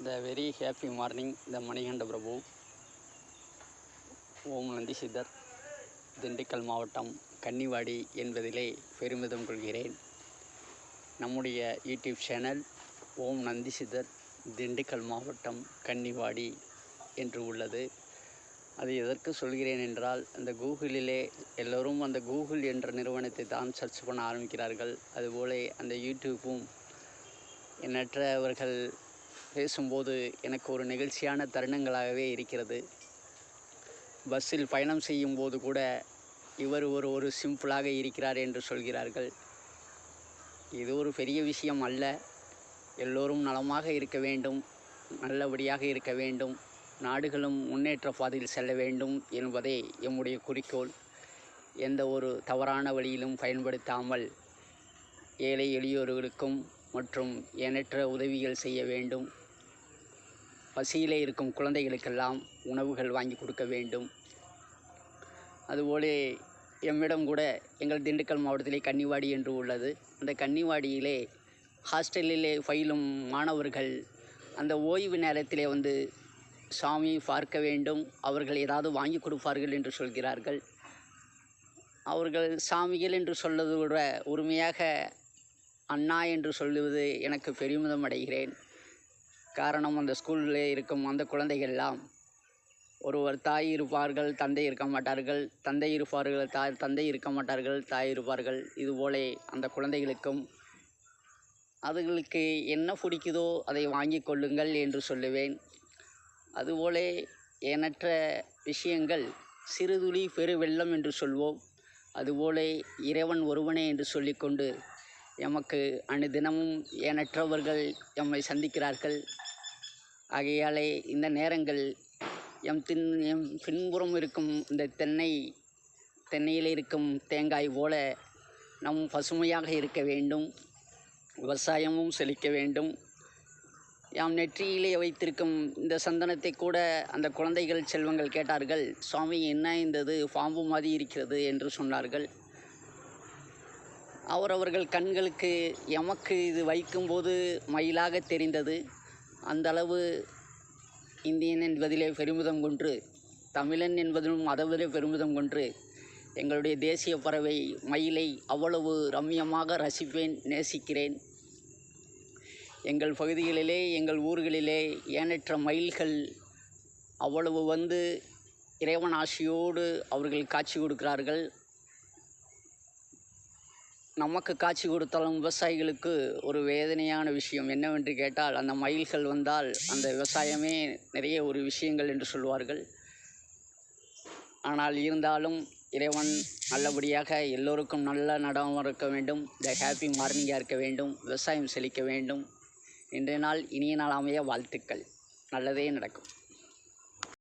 The very happy morning, the Manikanda Prabhu, ஓம் நந்தி சித்தர், திண்டுக்கல் மாவட்டம் கன்னிவாடி என்பதிலே பெருமிதம் கொள்கிறேன். நம்முடைய யூடியூப் சேனல் ஓம் நந்தி சித்தர் திண்டுக்கல் மாவட்டம் கன்னிவாடி என்று உள்ளது. அது எதற்கு சொல்கிறேன் என்றால், அந்த கூகுளிலே எல்லோரும் அந்த கூகுள் என்ற நிறுவனத்தை தான் சர்ச் பண்ண ஆரம்பிக்கிறார்கள். அதுபோல அந்த யூடியூப்பும் எண்ணற்றவர்கள் பேசும்போது எனக்கு ஒரு நெகிழ்ச்சியான தருணங்களாகவே இருக்கிறது. பஸ்ஸில் பயணம் செய்யும்போது கூட இவர் ஒரு சிம்பிளாக இருக்கிறார் என்று சொல்கிறார்கள். இது ஒரு பெரிய விஷயம் அல்ல. எல்லோரும் நலமாக இருக்க வேண்டும், நல்லபடியாக இருக்க வேண்டும், நாடுகளும் முன்னேற்ற பாதையில் செல்ல வேண்டும் என்பதே எம்முடைய குறிக்கோள். எந்த ஒரு தவறான வழியிலும் பயன்படுத்தாமல் ஏழை எளியோர்களுக்கும் மற்றும் எண்ணற்ற உதவிகள் செய்ய வேண்டும். பசியிலே இருக்கும் குழந்தைகளுக்கெல்லாம் உணவுகள் வாங்கி கொடுக்க வேண்டும். அதுபோல எம்மிடம் கூட எங்கள் திண்டுக்கல் மாவட்டத்திலே கன்னிவாடி என்று உள்ளது. அந்த கன்னிவாடியிலே ஹாஸ்டலிலே பயிலும் மாணவர்கள் அந்த ஓய்வு நேரத்திலே வந்து சாமி பார்க்க வேண்டும், அவர்கள் ஏதாவது வாங்கி கொடுப்பார்கள் என்று சொல்கிறார்கள். அவர்கள் சாமிகள் என்று சொல்வது கூட உரிமையாக அண்ணா என்று சொல்லுவது எனக்கு பெருமிதம் அடைகிறேன். காரணம், அந்த ஸ்கூலில் இருக்கும் அந்த குழந்தைகள்லாம் ஒருவர் தாய் இருப்பார்கள், தந்தை இருக்க மாட்டார்கள், தந்தை இருப்பார்கள், தந்தை இருக்க மாட்டார்கள், தாய் இருப்பார்கள். இதுபோல அந்த குழந்தைகளுக்கும் அதுகளுக்கு என்ன பிடிக்குதோ அதை வாங்கி கொள்ளுங்கள் என்று சொல்லுவேன். அதுபோல எண்ணற்ற விஷயங்கள், சிறுதுளி பெரு வெள்ளம் என்று சொல்வோம். அதுபோல இறைவன் ஒருவனே என்று சொல்லிக்கொண்டு எமக்கு அனுதினமும் எண்ணற்றவர்கள் எம்மை சந்திக்கிறார்கள். ஆகையாலே இந்த நேரங்கள் எம் பின்புறம் இருக்கும் இந்த தென்னையில் இருக்கும் தேங்காய் போல நம் பசுமையாக இருக்க வேண்டும், விவசாயமும் செழிக்க வேண்டும். யாம் நெற்றியிலே வைத்திருக்கும் இந்த சந்தனத்தை கூட அந்த குழந்தைகள் செல்வங்கள் கேட்டார்கள், சுவாமி என்ன இந்தது பாம்பு மாதிரி இருக்கிறது என்று சொன்னார்கள். அவரவர்கள் கண்களுக்கு எமக்கு இது வைக்கும்போது மயிலாக தெரிந்தது. அந்த அளவு இந்தியன் என்பதிலே பெருமிதம் கொண்டு, தமிழன் என்பதிலும் அதைவிட பெருமிதம் கொண்டு, எங்களுடைய தேசிய பறவை மயிலை அவ்வளவு ரம்மியமாக ரசிப்பேன், நேசிக்கிறேன். எங்கள் பகுதிகளிலே, எங்கள் ஊர்களிலே எண்ணற்ற மயில்கள் அவ்வளவு வந்து இறைவன் ஆசியோடு அவர்கள் காட்சி கொடுக்கிறார்கள். நமக்கு காட்சி கொடுத்தாலும் விவசாயிகளுக்கு ஒரு வேதனையான விஷயம் என்னவென்று கேட்டால், அந்த மயில்கள் வந்தால் அந்த விவசாயமே நிறைய ஒரு விஷயங்கள் என்று சொல்வார்கள். ஆனால் இருந்தாலும் இறைவன் நல்லபடியாக எல்லோருக்கும் நல்ல நடனம் இருக்க வேண்டும், ஹாப்பி மார்னிங்காக இருக்க வேண்டும், விவசாயம் செழிக்க வேண்டும். இன்றைய நாள் இனிய நாள் அமைய வாழ்த்துக்கள். நல்லதே நடக்கும்.